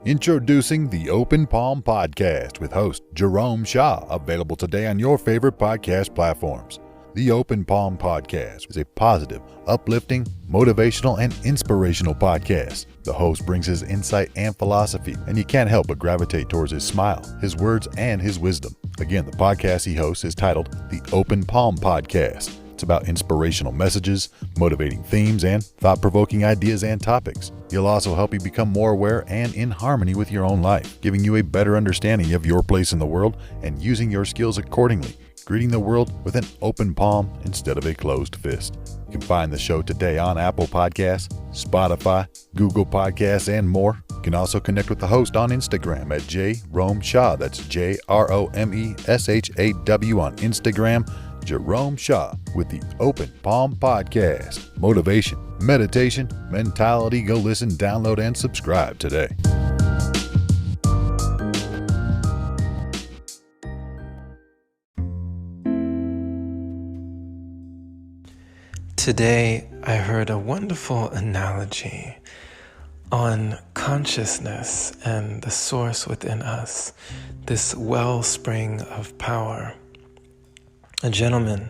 Introducing the Open Palm Podcast with host Jerome Shaw, available today on your favorite podcast platforms. The Open Palm Podcast is a positive, uplifting, motivational, and inspirational podcast. The host brings his insight and philosophy, and you can't help but gravitate towards his smile, his words, and his wisdom. Again, the podcast he hosts is titled The Open Palm Podcast. It's about inspirational messages, motivating themes, and thought-provoking ideas and topics. He'll also help you become more aware and in harmony with your own life, giving you a better understanding of your place in the world and using your skills accordingly, greeting the world with an open palm instead of a closed fist. You can find the show today on Apple Podcasts, Spotify, Google Podcasts, and more. You can also connect with the host on Instagram at Jerome Shaw. That's JROMESHAW on Instagram. Jerome Shaw with the Open Palm Podcast. Motivation, meditation, mentality. Go listen, download, and subscribe today. Today, I heard a wonderful analogy on consciousness and the source within us, this wellspring of power. A gentleman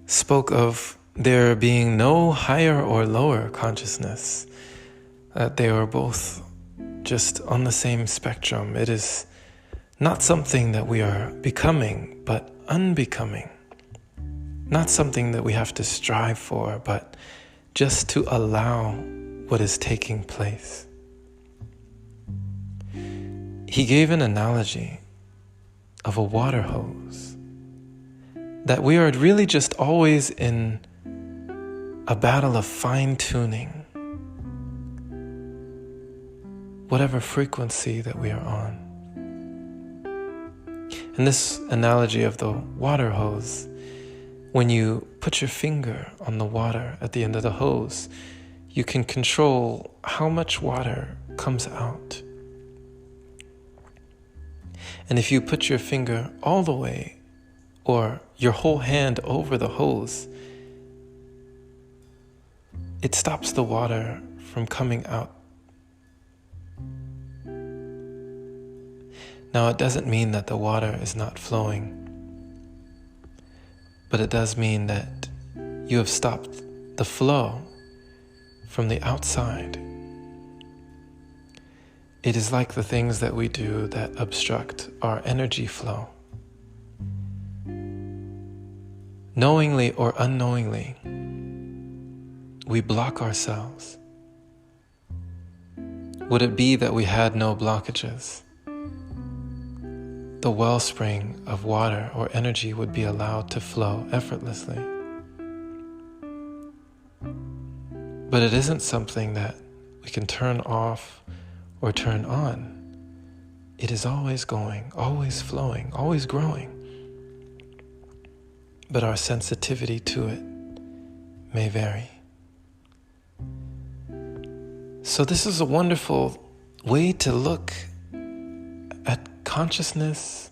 spoke of there being no higher or lower consciousness, that they are both just on the same spectrum. It is not something that we are becoming, but unbecoming. Not something that we have to strive for, but just to allow what is taking place. He gave an analogy of a water hose, that we are really just always in a battle of fine-tuning whatever frequency that we are on. And this analogy of the water hose, when you put your finger on the water at the end of the hose, you can control how much water comes out. And if you put your finger all the way or your whole hand over the hose, it stops the water from coming out. Now, it doesn't mean that the water is not flowing, but it does mean that you have stopped the flow from the outside. It is like the things that we do that obstruct our energy flow. Knowingly or unknowingly, we block ourselves. Would it be that we had no blockages? The wellspring of water or energy would be allowed to flow effortlessly. But it isn't something that we can turn off or turn on. It is always going, always flowing, always growing. But our sensitivity to it may vary. So this is a wonderful way to look at consciousness,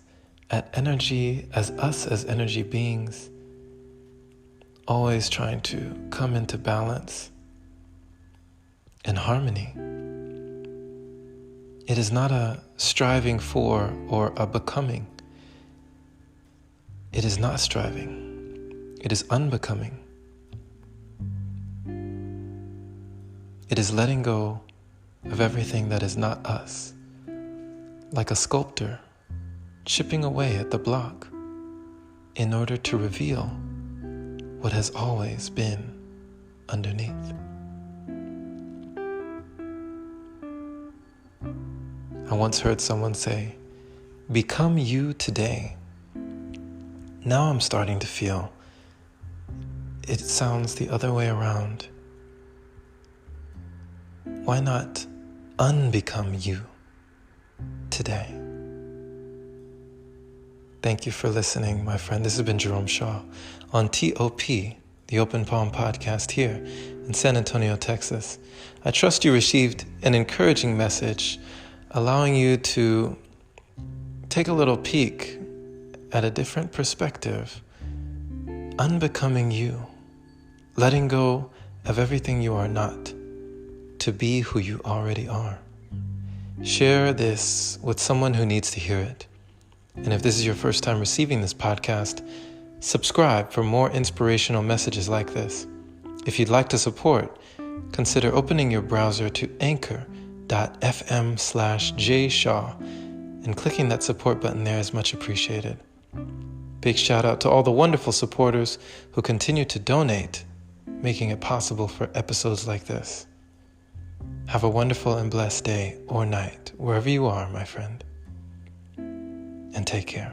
at energy, as us as energy beings, always trying to come into balance and harmony. It is not a striving for or a becoming. It is not striving. It is unbecoming. It is letting go of everything that is not us, like a sculptor chipping away at the block in order to reveal what has always been underneath. I once heard someone say, "Become you today." Now I'm starting to feel it sounds the other way around. Why not unbecome you today? Thank you for listening, my friend. This has been Jerome Shaw on TOP, the Open Palm Podcast here in San Antonio, Texas. I trust you received an encouraging message, allowing you to take a little peek at a different perspective, unbecoming you, letting go of everything you are not to be who you already are. Share this with someone who needs to hear it. And if this is your first time receiving this podcast, subscribe for more inspirational messages like this. If you'd like to support, consider opening your browser to anchor.fm/jshaw and clicking that support button there is much appreciated. Big shout out to all the wonderful supporters who continue to donate, making it possible for episodes like this. Have a wonderful and blessed day or night, wherever you are, my friend. And take care.